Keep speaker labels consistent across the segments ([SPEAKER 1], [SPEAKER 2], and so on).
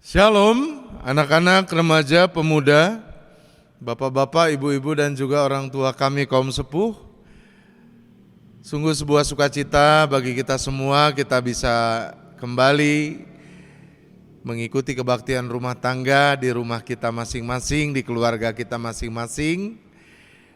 [SPEAKER 1] Shalom, anak-anak, remaja, pemuda, bapak-bapak, ibu-ibu dan juga orang tua kami kaum sepuh. Sungguh sebuah sukacita bagi kita semua kita bisa kembali mengikuti kebaktian rumah tangga di rumah kita masing-masing, di keluarga kita masing-masing.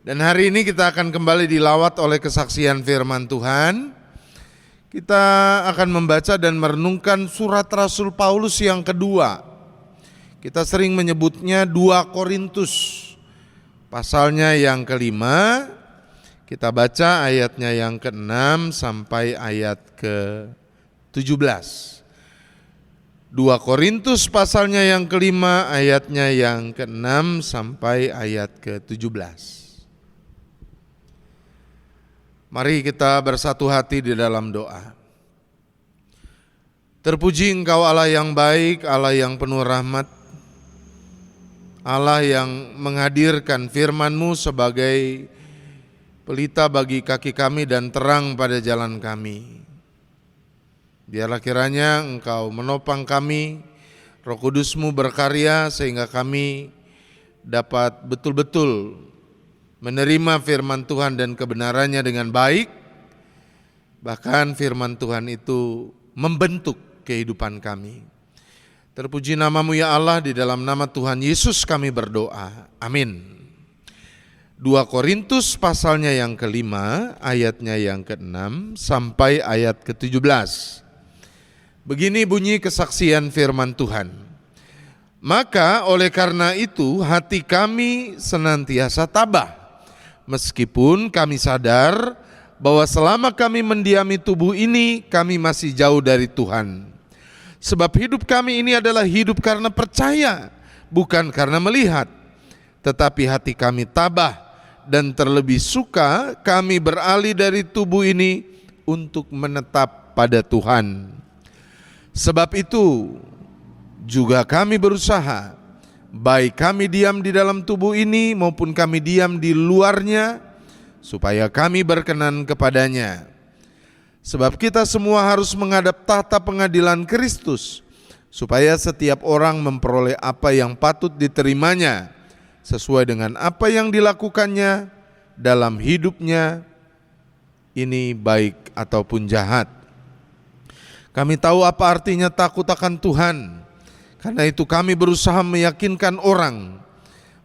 [SPEAKER 1] Dan hari ini kita akan kembali dilawat oleh kesaksian firman Tuhan. Kita akan membaca dan merenungkan surat Rasul Paulus yang kedua. Kita sering menyebutnya 2 Korintus, pasalnya yang kelima. Kita baca ayatnya yang ke-6 sampai ayat ke-17. 2 Korintus pasalnya yang kelima, ayatnya yang ke-6 sampai ayat ke-17. Mari kita bersatu hati di dalam doa. Terpuji Engkau Allah yang baik, Allah yang penuh rahmat, Allah yang menghadirkan firman-Mu sebagai pelita bagi kaki kami dan terang pada jalan kami. Biarlah kiranya Engkau menopang kami, Roh Kudus-Mu berkarya sehingga kami dapat betul-betul menerima firman Tuhan dan kebenarannya dengan baik. Bahkan firman Tuhan itu membentuk kehidupan kami. Terpuji nama-Mu ya Allah, di dalam nama Tuhan Yesus kami berdoa. Amin. 2 Korintus pasalnya yang kelima, ayatnya yang ke-6 sampai ayat ke-17. Begini bunyi kesaksian firman Tuhan. Maka oleh karena itu hati kami senantiasa tabah, meskipun kami sadar bahwa selama kami mendiami tubuh ini, kami masih jauh dari Tuhan. Sebab hidup kami ini adalah hidup karena percaya, bukan karena melihat. Tetapi hati kami tabah, dan terlebih suka kami beralih dari tubuh ini untuk menetap pada Tuhan. Sebab itu juga kami berusaha, baik kami diam di dalam tubuh ini maupun kami diam di luarnya, supaya kami berkenan kepadanya. Sebab kita semua harus menghadap tahta pengadilan Kristus, supaya setiap orang memperoleh apa yang patut diterimanya, sesuai dengan apa yang dilakukannya dalam hidupnya, ini baik ataupun jahat. Kami tahu apa artinya takut akan Tuhan, karena itu kami berusaha meyakinkan orang.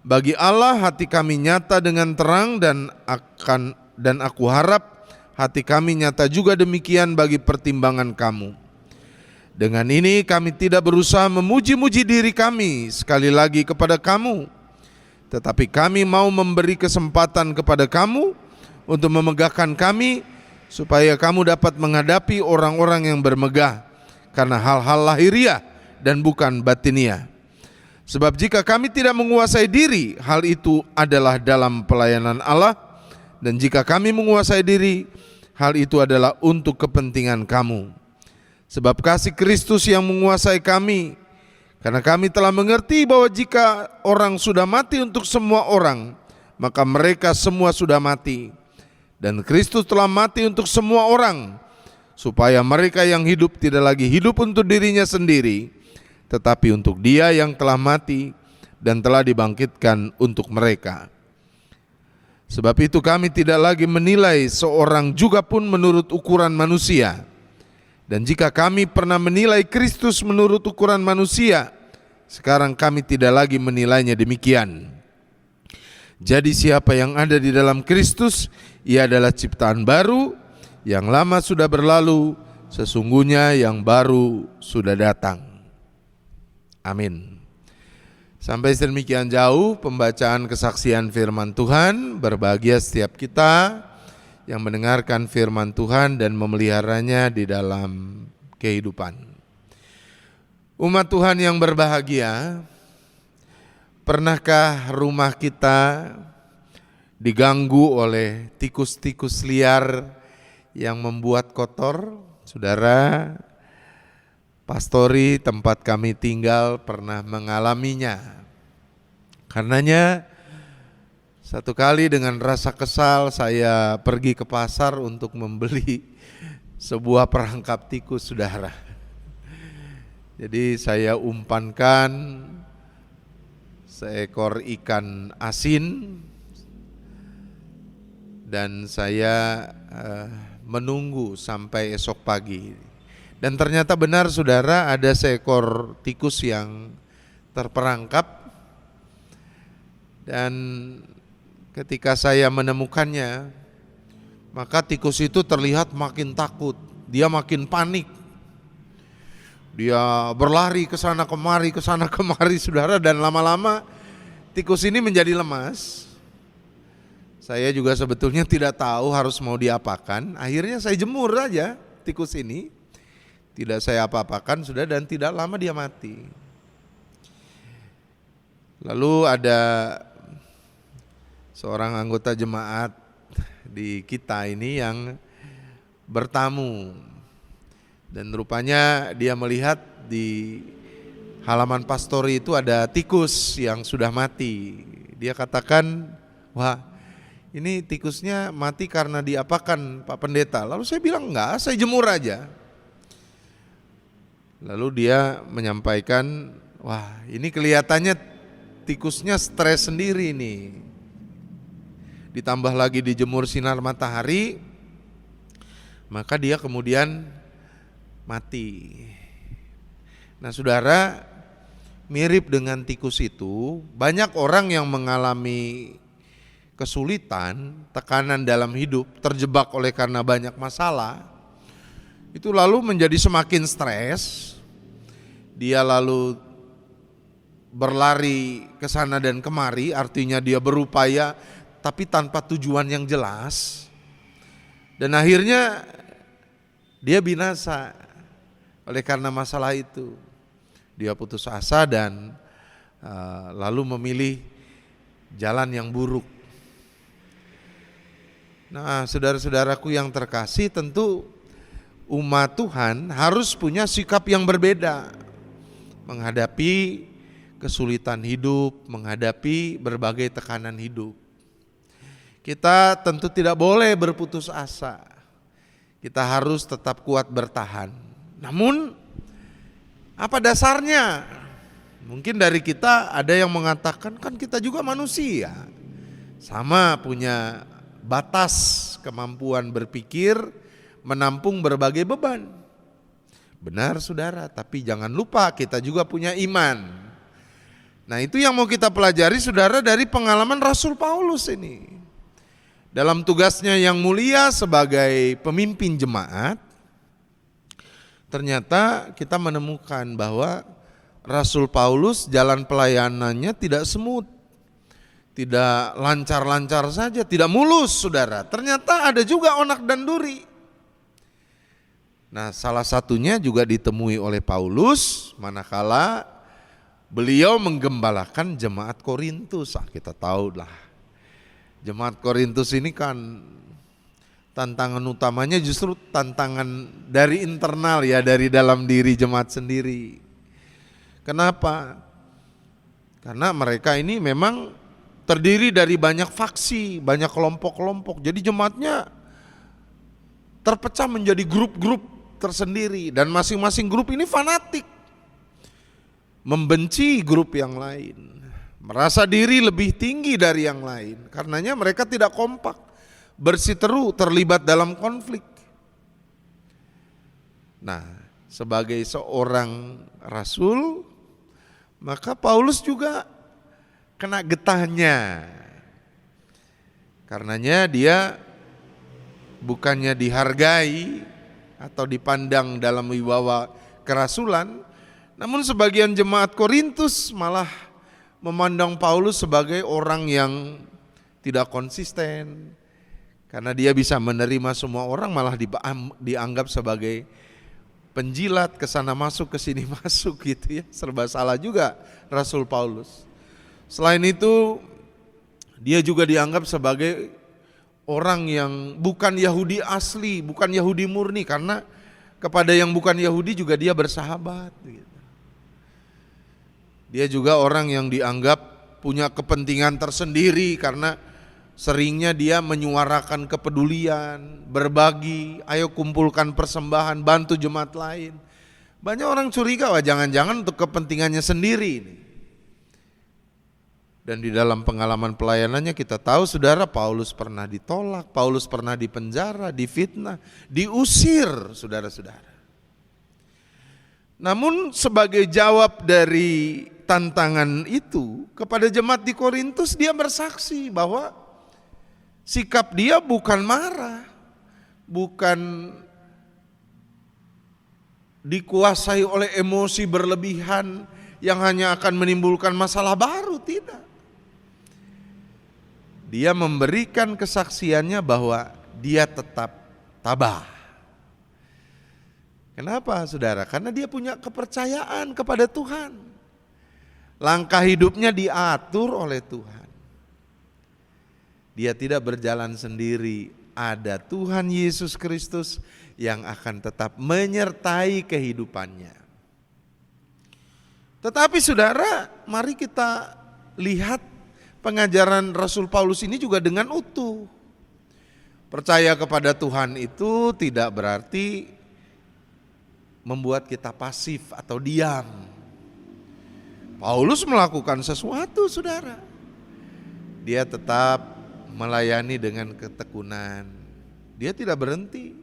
[SPEAKER 1] Bagi Allah hati kami nyata dengan terang, dan aku harap hati kami nyata juga demikian bagi pertimbangan kamu. Dengan ini kami tidak berusaha memuji-muji diri kami sekali lagi kepada kamu, tetapi kami mau memberi kesempatan kepada kamu untuk memegahkan kami, supaya kamu dapat menghadapi orang-orang yang bermegah karena hal-hal lahiriah dan bukan batiniah. Sebab jika kami tidak menguasai diri, hal itu adalah dalam pelayanan Allah, dan jika kami menguasai diri, hal itu adalah untuk kepentingan kamu. Sebab kasih Kristus yang menguasai kami, karena kami telah mengerti bahwa jika orang sudah mati untuk semua orang, maka mereka semua sudah mati. Dan Kristus telah mati untuk semua orang, supaya mereka yang hidup tidak lagi hidup untuk dirinya sendiri, tetapi untuk Dia yang telah mati dan telah dibangkitkan untuk mereka. Sebab itu kami tidak lagi menilai seorang juga pun menurut ukuran manusia. Dan jika kami pernah menilai Kristus menurut ukuran manusia, sekarang kami tidak lagi menilainya demikian. Jadi siapa yang ada di dalam Kristus, ia adalah ciptaan baru, yang lama sudah berlalu, sesungguhnya yang baru sudah datang. Amin. Sampai sedemikian jauh pembacaan kesaksian firman Tuhan. Berbahagia setiap kita yang mendengarkan firman Tuhan dan memeliharanya di dalam kehidupan. Umat Tuhan yang berbahagia, pernahkah rumah kita diganggu oleh tikus-tikus liar yang membuat kotor? Saudara, pastori tempat kami tinggal pernah mengalaminya. Karenanya satu kali dengan rasa kesal saya pergi ke pasar untuk membeli sebuah perangkap tikus, saudara. Jadi saya umpankan seekor ikan asin dan saya menunggu sampai esok pagi. Dan ternyata benar saudara, ada seekor tikus yang terperangkap. Dan ketika saya menemukannya, maka tikus itu terlihat makin takut, dia makin panik. Dia berlari ke sana kemari saudara, dan lama-lama tikus ini menjadi lemas. Saya juga sebetulnya tidak tahu harus mau diapakan. Akhirnya saya jemur aja tikus ini. Tidak saya apa-apakan sudah, dan tidak lama dia mati. Lalu ada seorang anggota jemaat di kita ini yang bertamu. Dan rupanya dia melihat di halaman pastori itu ada tikus yang sudah mati. Dia katakan, wah ini tikusnya mati karena diapakan Pak Pendeta? Lalu saya bilang enggak, saya jemur aja. Lalu dia menyampaikan, wah ini kelihatannya tikusnya stres sendiri nih. Ditambah lagi dijemur sinar matahari, maka dia kemudian mati. Nah saudara, mirip dengan tikus itu, banyak orang yang mengalami kesulitan, tekanan dalam hidup, terjebak oleh karena banyak masalah, itu lalu menjadi semakin stres. Dia lalu berlari ke sana dan kemari, artinya dia berupaya tapi tanpa tujuan yang jelas. Dan akhirnya dia binasa oleh karena masalah itu. Dia putus asa dan lalu memilih jalan yang buruk. Nah saudara-saudaraku yang terkasih, tentu umat Tuhan harus punya sikap yang berbeda menghadapi kesulitan hidup, menghadapi berbagai tekanan hidup. Kita tentu tidak boleh berputus asa. Kita harus tetap kuat bertahan. Namun apa dasarnya? Mungkin dari kita ada yang mengatakan, kan kita juga manusia, sama punya batas kemampuan berpikir, menampung berbagai beban. Benar saudara, tapi jangan lupa kita juga punya iman. Nah itu yang mau kita pelajari saudara dari pengalaman Rasul Paulus ini. Dalam tugasnya yang mulia sebagai pemimpin jemaat, ternyata kita menemukan bahwa Rasul Paulus jalan pelayanannya tidak smooth, tidak lancar-lancar saja, tidak mulus saudara. Ternyata ada juga onak dan duri. Nah salah satunya juga ditemui oleh Paulus manakala beliau menggembalakan jemaat Korintus. Kita tahu lah, jemaat Korintus ini kan tantangan utamanya justru tantangan dari internal ya, dari dalam diri jemaat sendiri. Kenapa? Karena mereka ini memang terdiri dari banyak faksi, banyak kelompok-kelompok. Jadi jemaatnya terpecah menjadi grup-grup tersendiri, dan masing-masing grup ini fanatik, membenci grup yang lain, merasa diri lebih tinggi dari yang lain. Karenanya mereka tidak kompak, bersiteru, terlibat dalam konflik. Nah, sebagai seorang rasul, maka Paulus juga kena getahnya. Karenanya dia bukannya dihargai atau dipandang dalam wibawa kerasulan, namun sebagian jemaat Korintus malah memandang Paulus sebagai orang yang tidak konsisten. Karena dia bisa menerima semua orang, malah dianggap sebagai penjilat, kesana masuk kesini masuk gitu ya. Serba salah juga Rasul Paulus. Selain itu dia juga dianggap sebagai orang yang bukan Yahudi asli, bukan Yahudi murni, karena kepada yang bukan Yahudi juga dia bersahabat gitu. Dia juga orang yang dianggap punya kepentingan tersendiri karena seringnya dia menyuarakan kepedulian, berbagi, ayo kumpulkan persembahan, bantu jemaat lain. Banyak orang curiga, wah jangan-jangan untuk kepentingannya sendiri ini. Dan di dalam pengalaman pelayanannya kita tahu saudara, Paulus pernah ditolak, Paulus pernah dipenjara, difitnah, diusir saudara-saudara. Namun sebagai jawab dari tantangan itu kepada jemaat di Korintus, dia bersaksi bahwa sikap dia bukan marah, bukan dikuasai oleh emosi berlebihan yang hanya akan menimbulkan masalah baru, tidak. Dia memberikan kesaksiannya bahwa dia tetap tabah. Kenapa saudara? Karena dia punya kepercayaan kepada Tuhan. Langkah hidupnya diatur oleh Tuhan. Dia tidak berjalan sendiri, ada Tuhan Yesus Kristus yang akan tetap menyertai kehidupannya. Tetapi saudara, mari kita lihat pengajaran Rasul Paulus ini juga dengan utuh. Percaya kepada Tuhan itu tidak berarti membuat kita pasif atau diam. Paulus melakukan sesuatu saudara. Dia tetap melayani dengan ketekunan. Dia tidak berhenti.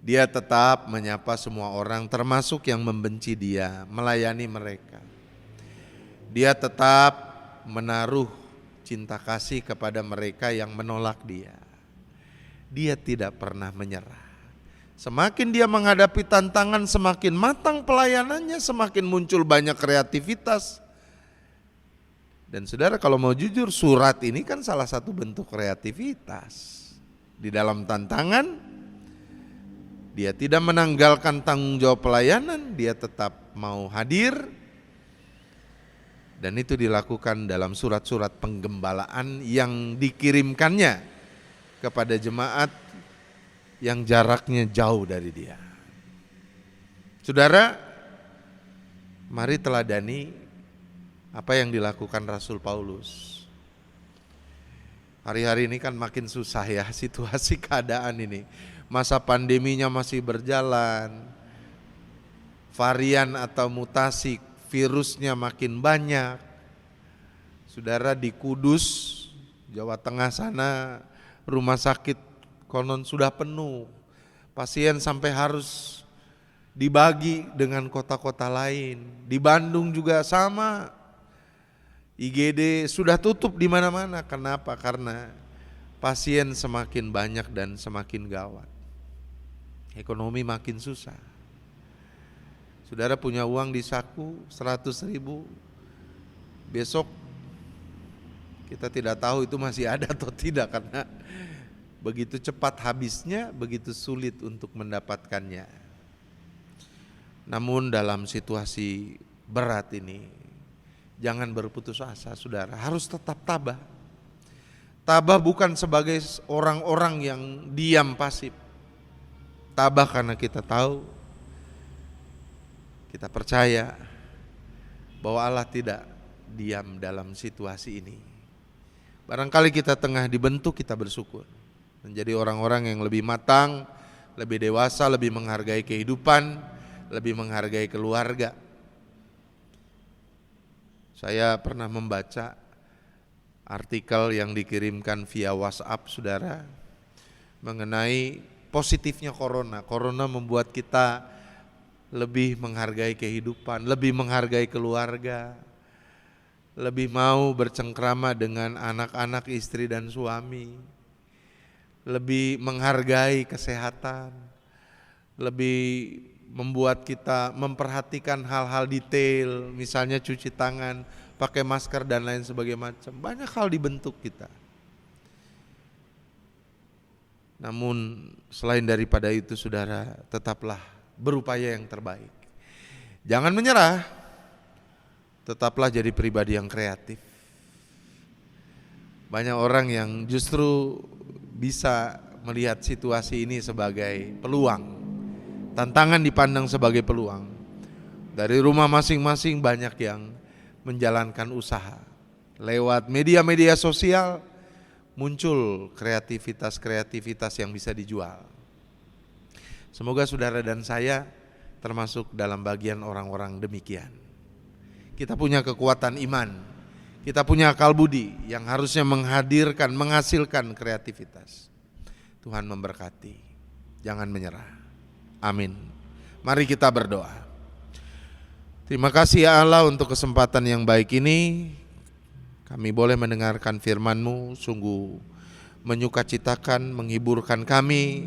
[SPEAKER 1] Dia tetap menyapa semua orang termasuk yang membenci dia, melayani mereka. Dia tetap menaruh cinta kasih kepada mereka yang menolak dia. Dia tidak pernah menyerah. Semakin dia menghadapi tantangan, semakin matang pelayanannya, semakin muncul banyak kreativitas. Dan saudara, kalau mau jujur, surat ini kan salah satu bentuk kreativitas. Di dalam tantangan, dia tidak menanggalkan tanggung jawab pelayanan, dia tetap mau hadir. Dan itu dilakukan dalam surat-surat penggembalaan yang dikirimkannya kepada jemaat yang jaraknya jauh dari dia. Saudara, mari teladani apa yang dilakukan Rasul Paulus. Hari-hari ini kan makin susah ya situasi keadaan ini. Masa pandeminya masih berjalan, varian atau mutasi virusnya makin banyak. Saudara, di Kudus, Jawa Tengah sana, rumah sakit konon sudah penuh. Pasien sampai harus dibagi dengan kota-kota lain. Di Bandung juga sama. IGD sudah tutup di mana-mana. Kenapa? Karena pasien semakin banyak dan semakin gawat. Ekonomi makin susah. Saudara punya uang di saku 100.000, besok kita tidak tahu itu masih ada atau tidak, karena begitu cepat habisnya, begitu sulit untuk mendapatkannya. Namun dalam situasi berat ini, jangan berputus asa saudara, harus tetap tabah. Tabah bukan sebagai orang-orang yang diam pasif. Tabah karena kita tahu, kita percaya bahwa Allah tidak diam dalam situasi ini. Barangkali kita tengah dibentuk, kita bersyukur. Menjadi orang-orang yang lebih matang, lebih dewasa, lebih menghargai kehidupan, lebih menghargai keluarga. Saya pernah membaca artikel yang dikirimkan via WhatsApp saudara, mengenai positifnya corona. Corona membuat kita lebih menghargai kehidupan, lebih menghargai keluarga, lebih mau bercengkrama dengan anak-anak, istri dan suami, lebih menghargai kesehatan, lebih membuat kita memperhatikan hal-hal detail, misalnya cuci tangan, pakai masker dan lain sebagainya macam. Banyak hal dibentuk kita. Namun selain daripada itu saudara, tetaplah berupaya yang terbaik. Jangan menyerah, tetaplah jadi pribadi yang kreatif. Banyak orang yang justru bisa melihat situasi ini sebagai peluang. Tantangan dipandang sebagai peluang. Dari rumah masing-masing banyak yang menjalankan usaha. Lewat media-media sosial muncul kreativitas-kreativitas yang bisa dijual. Semoga saudara dan saya termasuk dalam bagian orang-orang demikian. Kita punya kekuatan iman, kita punya akal budi yang harusnya menghasilkan kreativitas. Tuhan memberkati, jangan menyerah. Amin. Mari kita berdoa. Terima kasih ya Allah untuk kesempatan yang baik ini. Kami boleh mendengarkan firman-Mu, sungguh menyukacitakan, menghiburkan kami,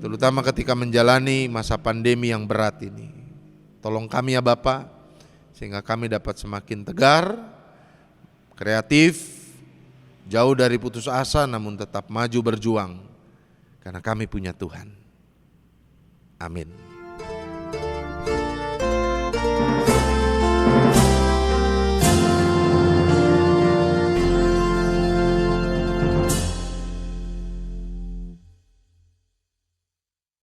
[SPEAKER 1] terutama ketika menjalani masa pandemi yang berat ini. Tolong kami ya Bapa, sehingga kami dapat semakin tegar, kreatif, jauh dari putus asa, namun tetap maju berjuang, karena kami punya Tuhan. Amin.